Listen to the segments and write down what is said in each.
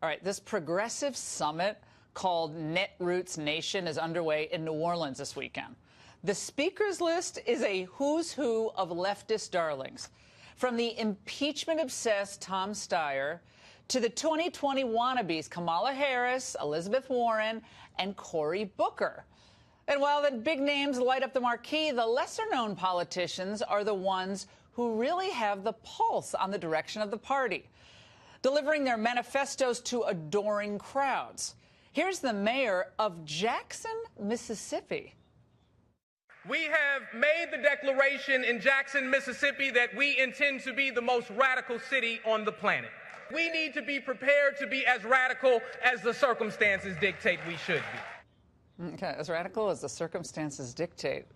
All right, this progressive summit called Netroots Nation is underway in New Orleans this weekend. The speakers list is a who's who of leftist darlings, from the impeachment-obsessed Tom Steyer to the 2020 wannabes Kamala Harris, Elizabeth Warren, and Cory Booker. And while the big names light up the marquee, the lesser-known politicians are the ones who really have the pulse on the direction of the party, delivering their manifestos to adoring crowds. Here's the mayor of Jackson, Mississippi. We have made the declaration in Jackson, Mississippi, that we intend to be the most radical city on the planet. We need to be prepared to be as radical as the circumstances dictate we should be. Okay, as radical as the circumstances dictate.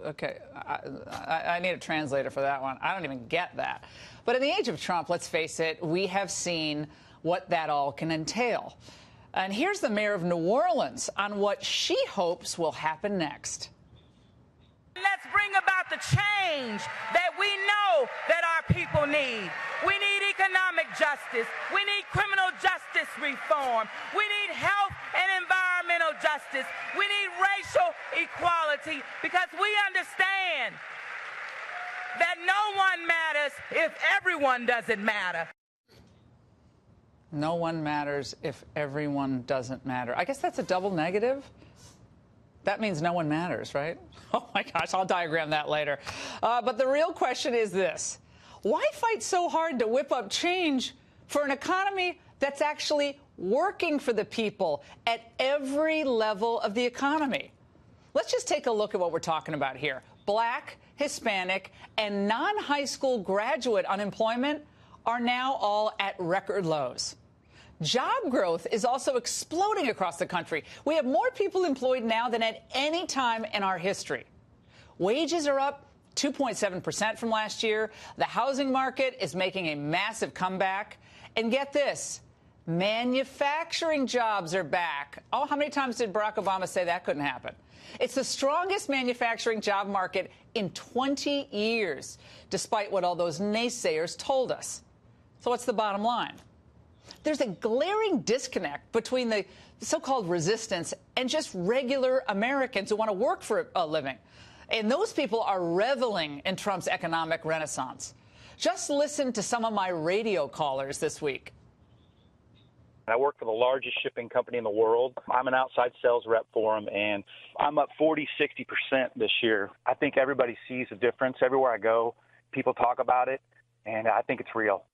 Okay, I need a translator for that one. I don't even get that. But in the age of Trump, let's face it, we have seen what that all can entail. And here's the mayor of New Orleans on what she hopes will happen next. Let's bring about the change that we know that our people need. We need economic justice. We need criminal justice reform. We need health and environmental justice. We need racial equality, because we understand that no one matters if everyone doesn't matter. No one matters if everyone doesn't matter. I guess that's a double negative. That means no one matters, right? Oh, my gosh, I'll diagram that later. But the real question is this. Why fight so hard to whip up change for an economy that's actually working for the people at every level of the economy? Let's just take a look at what we're talking about here. Black, Hispanic, and non-high school graduate unemployment are now all at record lows. Job growth is also exploding across the country. We have more people employed now than at any time in our history. Wages are up 2.7% from last year. The housing market is making a massive comeback. And get this, manufacturing jobs are back. Oh, how many times did Barack Obama say that couldn't happen? It's the strongest manufacturing job market in 20 years, despite what all those naysayers told us. So what's the bottom line? There's a glaring disconnect between the so-called resistance and just regular Americans who want to work for a living. And those people are reveling in Trump's economic renaissance. Just listen to some of my radio callers this week. I work for the largest shipping company in the world. I'm an outside sales rep for them, and I'm up 40-60% this year. I think everybody sees a difference. Everywhere I go, people talk about it, and I think it's real.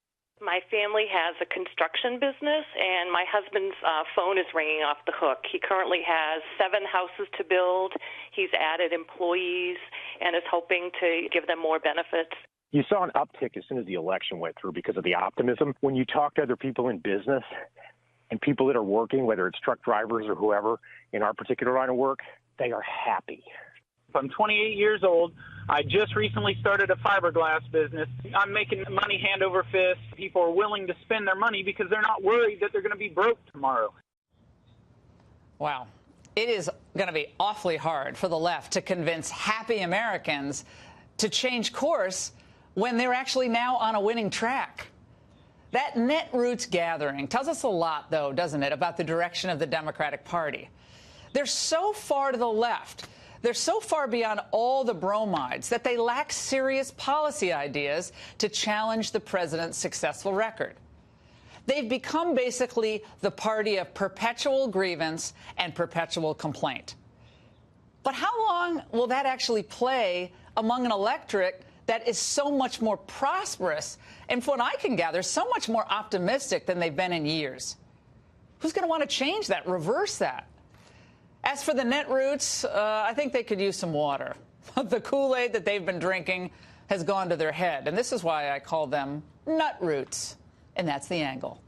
My family has a construction business, and my husband's phone is ringing off the hook. He currently has 7 houses to build. He's added employees and is hoping to give them more benefits. You saw an uptick as soon as the election went through because of the optimism. When you talk to other people in business and people that are working, whether it's truck drivers or whoever in our particular line of work, they are happy. I'm 28 years old. I just recently started a fiberglass business. I'm making money hand over fist. People are willing to spend their money because they're not worried that they're going to be broke tomorrow. Wow. It is going to be awfully hard for the left to convince happy Americans to change course when they're actually now on a winning track. That Netroots gathering tells us a lot, though, doesn't it, about the direction of the Democratic Party. They're so far to the left. They're so far beyond all the bromides that they lack serious policy ideas to challenge the president's successful record. They've become basically the party of perpetual grievance and perpetual complaint. But how long will that actually play among an electorate that is so much more prosperous and, from what I can gather, so much more optimistic than they've been in years? Who's going to want to change that, reverse that? As for the Netroots, I think they could use some water. The Kool-Aid that they've been drinking has gone to their head, and this is why I call them Nutroots. And that's the angle.